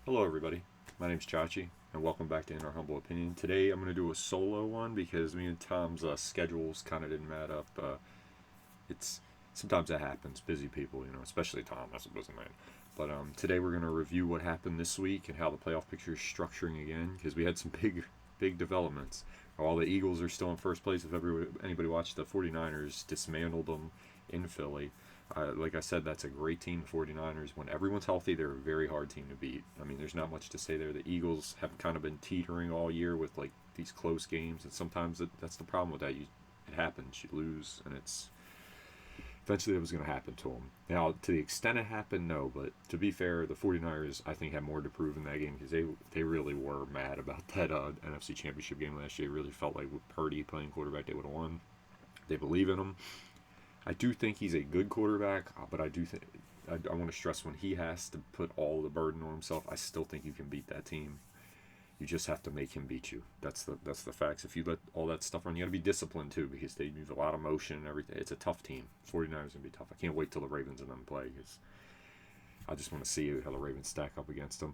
Hello, everybody. My name's Chachi, and welcome back to In Our Humble Opinion. Today, I'm going to do a solo one because me and Tom's schedules kind of didn't match up. It's sometimes that happens. Busy people, especially Tom. That's a busy man. But today, we're going to review what happened this week and how the playoff picture is structuring again because we had some big developments. While the Eagles are still in first place, if anybody watched the 49ers dismantled them in Philly. Like I said, that's a great team, the 49ers. When everyone's healthy, they're a very hard team to beat. I mean, there's not much to say there. The Eagles have kind of been teetering all year with like these close games, and sometimes that's the problem with that. It happens. You lose, and it's eventually it was going to happen to them. Now, to the extent it happened, no. But to be fair, the 49ers, I think, had more to prove in that game because they really were mad about that NFC Championship game last year. It really felt like with Purdy playing quarterback, they would have won. They believe in him. I do think he's a good quarterback, but I do think I want to stress when he has to put all the burden on himself. I still think you can beat that team. You just have to make him beat you. That's the facts. If you let all that stuff run, you got to be disciplined too because they use a lot of motion and everything. It's a tough team. 49ers gonna be tough. I can't wait till the Ravens and them play because I just want to see how the Ravens stack up against them.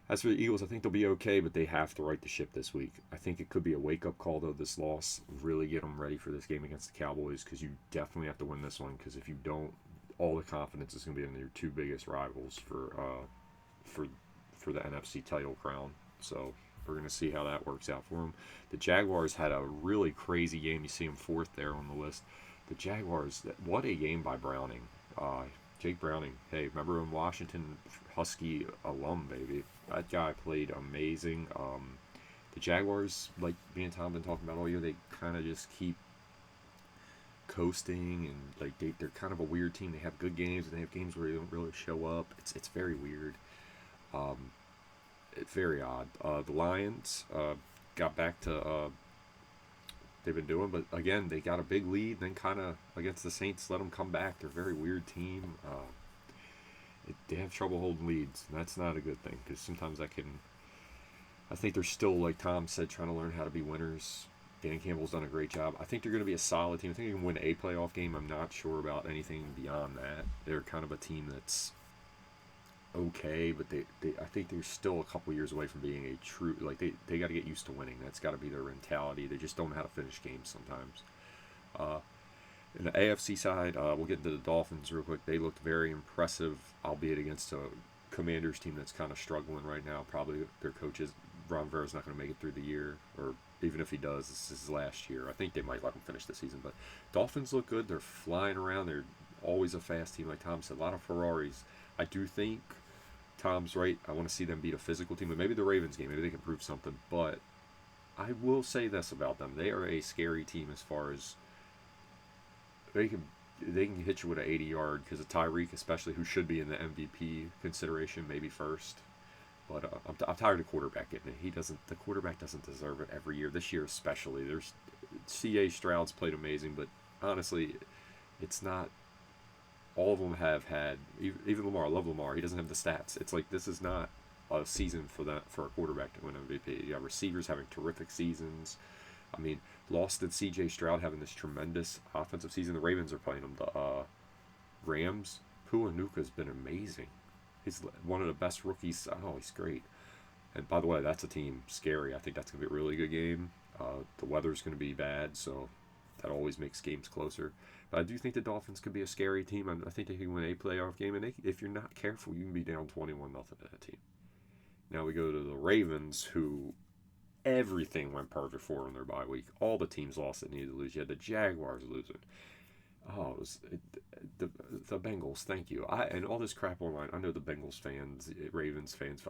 As for the Eagles, I think they'll be okay, but they have to right the ship this week. I think it could be a wake-up call, though, this loss. Really get them ready for this game against the Cowboys because you definitely have to win this one because if you don't, all the confidence is going to be in your two biggest rivals for for the NFC title crown. So we're going to see how that works out for them. The Jaguars had a really crazy game. You see them fourth there on the list. The Jaguars, what a game by Browning. Jake Browning, hey, remember him, Washington Husky alum, baby. That guy played amazing. The Jaguars, like me and Tom have been talking about all year, they kind of just keep coasting and like they're kind of a weird team. They have good games and they have games where they don't really show up. It's very weird. Um, it's very odd. The Lions got back to they've been doing, but again they got a big lead. Then kind of against the Saints, let them come back. They're a very weird team. They have trouble holding leads, and that's not a good thing because sometimes that can. I think they're still, like Tom said, trying to learn how to be winners. Dan Campbell's done a great job. I think they're going to be a solid team. I think they can win a playoff game. I'm not sure about anything beyond that. They're kind of a team that's okay, but I think they're still a couple years away from being a true like they got to get used to winning. That's got to be their mentality. They just don't know how to finish games sometimes. Uh, in the AFC side, we'll get into the Dolphins real quick. They looked very impressive, albeit against a Commanders team that's kind of struggling right now. Probably their coaches, Ron Rivera's not going to make it through the year, or even if he does, this is his last year. I think they might let him finish the season. But Dolphins look good. They're flying around. They're always a fast team, like Tom said. A lot of Ferraris. I do think Tom's right. I want to see them beat a physical team, but maybe the Ravens game. Maybe they can prove something. But I will say this about them: they are a scary team as far as they can hit you with an 80-yard because of Tyreek, especially who should be in the MVP consideration, maybe first. But I'm tired of quarterback getting it. He doesn't. The quarterback doesn't deserve it every year. This year especially. There's C.A. Stroud's played amazing, but honestly, it's not. All of them have had. Even Lamar. I love Lamar. He doesn't have the stats. It's like this is not a season for a quarterback to win MVP. You got receivers having terrific seasons. I mean, lost at C.J. Stroud having this tremendous offensive season. The Ravens are playing them. The Rams. Puanuka's been amazing. He's one of the best rookies. Oh, he's great. And by the way, that's a team scary. I think that's going to be a really good game. The weather's going to be bad, so that always makes games closer. But I do think the Dolphins could be a scary team. I think they can win a playoff game, and if you're not careful, you can be down 21-0 to that team. Now we go to the Ravens, who everything went perfect for in their bye week. All the teams lost that needed to lose. You had the Jaguars losing. Oh, the Bengals. Thank you. And all this crap online. I know the Bengals fans, Ravens fans.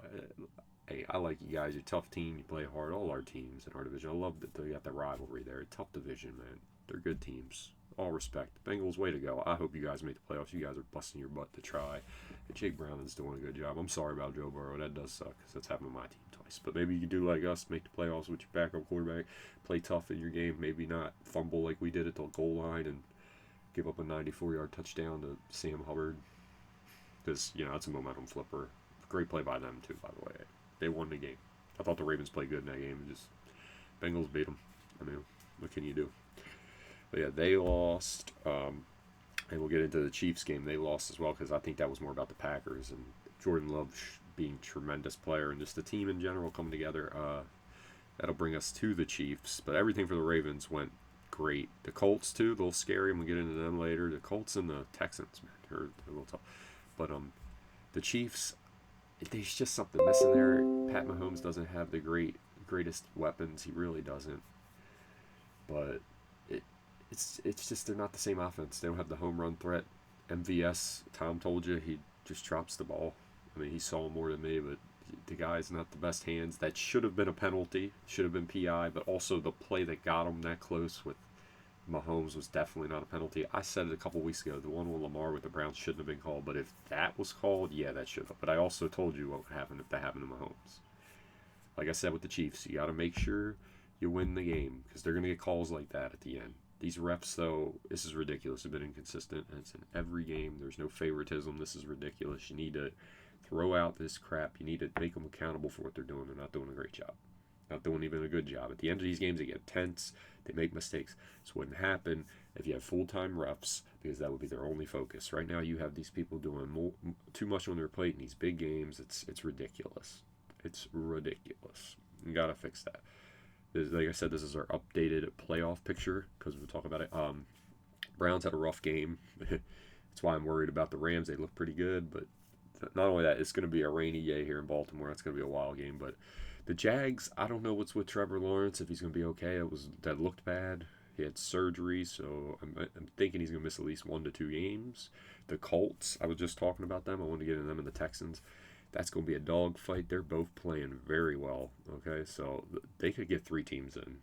Hey, I like you guys. You're a tough team. You play hard. All our teams in our division. I love that they got the rivalry there. Tough division, man. They're good teams. All respect. Bengals, way to go. I hope you guys make the playoffs. You guys are busting your butt to try. And Jake Brown is doing a good job. I'm sorry about Joe Burrow. That does suck because that's happened to my team twice. But maybe you can do like us, make the playoffs with your backup quarterback, play tough in your game, maybe not fumble like we did at the goal line and give up a 94-yard touchdown to Sam Hubbard because that's a momentum flipper. Great play by them too, by the way. They won the game. I thought the Ravens played good in that game. Just Bengals beat them. I mean, what can you do? But yeah, they lost. And we'll get into the Chiefs game. They lost as well because I think that was more about the Packers and Jordan Love being tremendous player, and just the team in general coming together. That'll bring us to the Chiefs. But everything for the Ravens went great. The Colts too, a little scary. I'm gonna get into them later. The Colts and the Texans, man, they're a little tough. But the Chiefs, there's just something missing there. Pat Mahomes doesn't have the greatest weapons. He really doesn't. But it's just they're not the same offense. They don't have the home run threat. MVS, Tom told you he just drops the ball. I mean, he saw more than me, but the guy's not the best hands. That should have been a penalty, should have been PI, but also the play that got him that close with Mahomes was definitely not a penalty. I said it a couple weeks ago. The one with Lamar with the Browns shouldn't have been called, but if that was called, yeah, that should have. But I also told you what would happen if that happened to Mahomes. Like I said with the Chiefs, you got to make sure you win the game because they're going to get calls like that at the end. These refs, though, this is ridiculous. They've been inconsistent, and it's in every game. There's no favoritism. This is ridiculous. You need to throw out this crap. You need to make them accountable for what they're doing. They're not doing a great job. Not doing even a good job. At the end of these games, they get tense. They make mistakes. This wouldn't happen if you had full-time refs because that would be their only focus. Right now, you have these people doing too much on their plate in these big games. It's ridiculous. It's ridiculous. You got to fix that. Like I said, this is our updated playoff picture because we'll talk about it. Browns had a rough game. That's why I'm worried about the Rams. They look pretty good, but not only that, it's going to be a rainy day here in Baltimore. It's going to be a wild game. But the Jags, I don't know what's with Trevor Lawrence, if he's going to be okay. That looked bad. He had surgery, so I'm thinking he's going to miss at least 1 to 2 games. The Colts, I was just talking about them. I want to get into them and the Texans. That's going to be a dogfight. They're both playing very well. Okay, so they could get 3 teams in.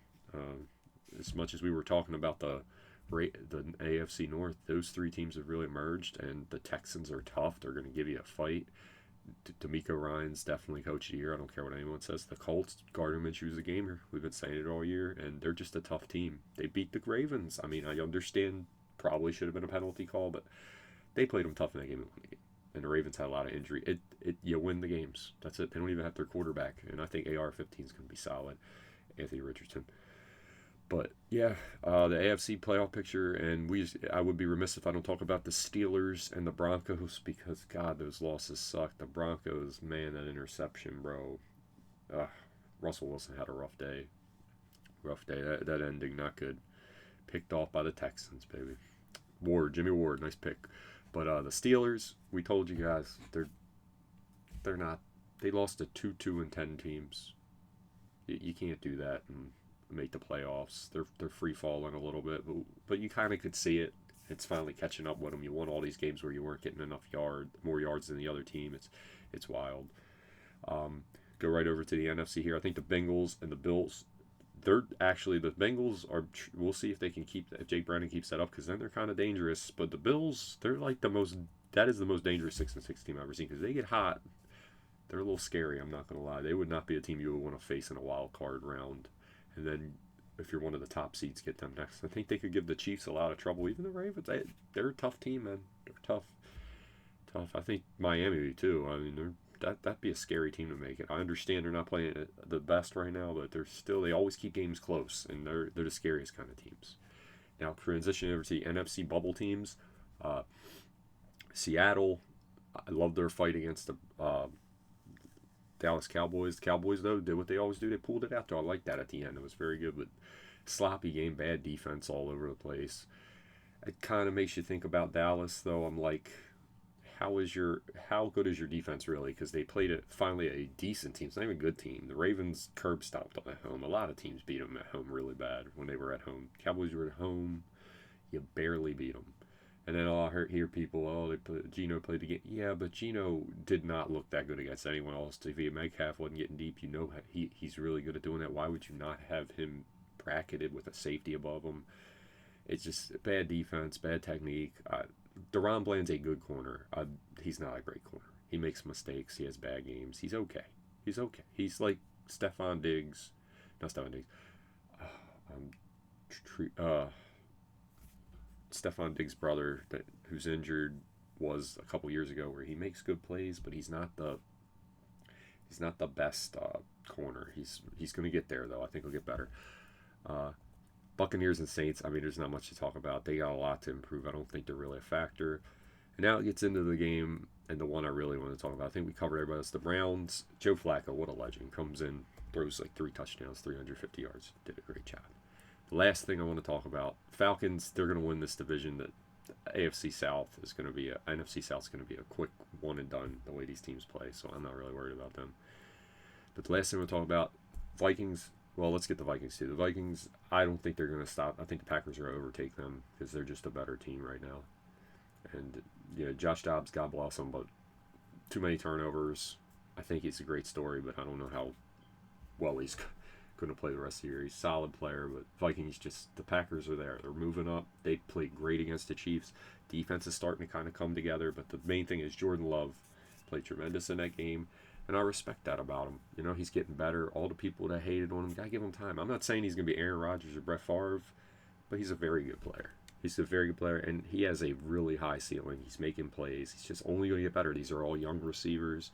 As much as we were talking about the AFC North, those 3 teams have really emerged, and the Texans are tough. They're going to give you a fight. D'Amico Ryan's definitely coach of the year. I don't care what anyone says. The Colts, Gardner Minshew's a gamer. We've been saying it all year, and they're just a tough team. They beat the Ravens. I mean, I understand probably should have been a penalty call, but they played them tough in that game and won the game. And the Ravens had a lot of injury. You win the games. That's it. They don't even have their quarterback. And I think AR-15 is going to be solid. Anthony Richardson. But, yeah, the AFC playoff picture. And I would be remiss if I don't talk about the Steelers and the Broncos because, God, those losses suck. The Broncos, man, that interception, bro. Russell Wilson had a rough day. Rough day. That ending, not good. Picked off by the Texans, baby. Jimmy Ward, nice pick. But the Steelers, we told you guys, they're not. They lost to 2-2-10 teams. You can't do that and make the playoffs. They're free falling a little bit, but you kind of could see it. It's finally catching up with them. You won all these games where you weren't getting enough more yards than the other team. It's wild. Go right over to the NFC here. I think the Bengals and the Bills. The Bengals are. We'll see if they can if Jake Browning keeps that up, because then they're kind of dangerous. But the Bills, they're like that is the most dangerous 6-6 team I've ever seen, because they get hot. They're a little scary. I'm not gonna lie. They would not be a team you would want to face in a wild card round. And then if you're one of the top seeds, get them next. I think they could give the Chiefs a lot of trouble. Even the Ravens, they're a tough team, man. They're tough. I think Miami too. I mean, that'd be a scary team to make it. I understand they're not playing the best right now, but they always keep games close, and they're the scariest kind of teams. Now transitioning over to the NFC bubble teams, Seattle. I love their fight against the Dallas Cowboys. The Cowboys, though, did what they always do. They pulled it out, though. I like that at the end. It was very good, but sloppy game, bad defense all over the place. It kind of makes you think about Dallas, though. I'm like, how good is your defense really? Because they played finally a decent team. It's not even a good team. The Ravens curb stomped them at home. A lot of teams beat them at home really bad when they were at home. Cowboys were at home. You barely beat them. And then I'll hear people, Geno played the game. Yeah, but Geno did not look that good against anyone else. If Metcalf wasn't getting deep, he's really good at doing that. Why would you not have him bracketed with a safety above him? It's just bad defense, bad technique. DaRon Bland's a good corner. He's not a great corner. He makes mistakes. He has bad games. He's okay. He's like Stefon Diggs. Not Stefon Diggs. Stefon Diggs' brother, who's injured, was a couple years ago, where he makes good plays, but he's not the best corner. He's going to get there, though. I think he'll get better. Buccaneers and Saints, I mean, there's not much to talk about. They got a lot to improve. I don't think they're really a factor. And now it gets into the game and the one I really want to talk about, I think we covered everybody else. The Browns, Joe Flacco, what a legend. Comes in, throws like 3 touchdowns, 350 yards. Did a great job. The last thing I want to talk about, Falcons, they're going to win this division. That AFC South is going to be NFC South is going to be a quick one and done the way these teams play, so I'm not really worried about them. But the last thing we'll talk about, Vikings. Well, let's get the Vikings too. The Vikings, I don't think they're going to stop. I think the Packers are going to overtake them because they're just a better team right now. And Josh Dobbs, God bless him, but too many turnovers. I think he's a great story, but I don't know how well he's going to play the rest of the year. He's a solid player, but Vikings just, the Packers are there. They're moving up. They played great against the Chiefs. Defense is starting to kind of come together, but the main thing is Jordan Love played tremendous in that game. And I respect that about him. He's getting better. All the people that hated on him, gotta give him time. I'm not saying he's gonna be Aaron Rodgers or Brett Favre, but he's a very good player. He's a very good player, and he has a really high ceiling. He's making plays. He's just only gonna get better. These are all young receivers.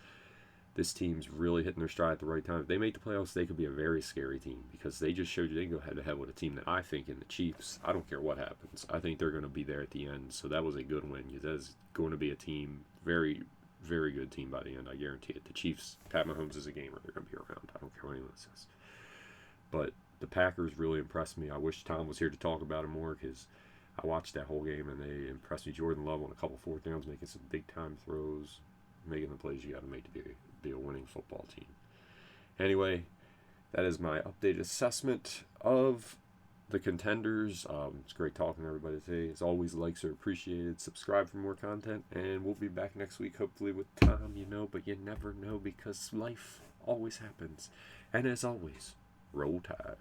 This team's really hitting their stride at the right time. If they make the playoffs, they could be a very scary team because they just showed you they can go head to head with a team that I think in the Chiefs. I don't care what happens. I think they're going to be there at the end. So that was a good win. That's going to be a team, very, very good team by the end. I guarantee it. The Chiefs, Pat Mahomes is a gamer. They're going to be around. I don't care what anyone says. But the Packers really impressed me. I wish Tom was here to talk about it more because I watched that whole game and they impressed me. Jordan Love on a couple fourth downs, making some big time throws, making the plays you got to make to be a winning football team. Anyway, that is my updated assessment of the contenders. It's great talking to everybody today. As always, likes are appreciated. Subscribe for more content, and we'll be back next week, hopefully with Tom, but you never know because life always happens. And as always, roll tide.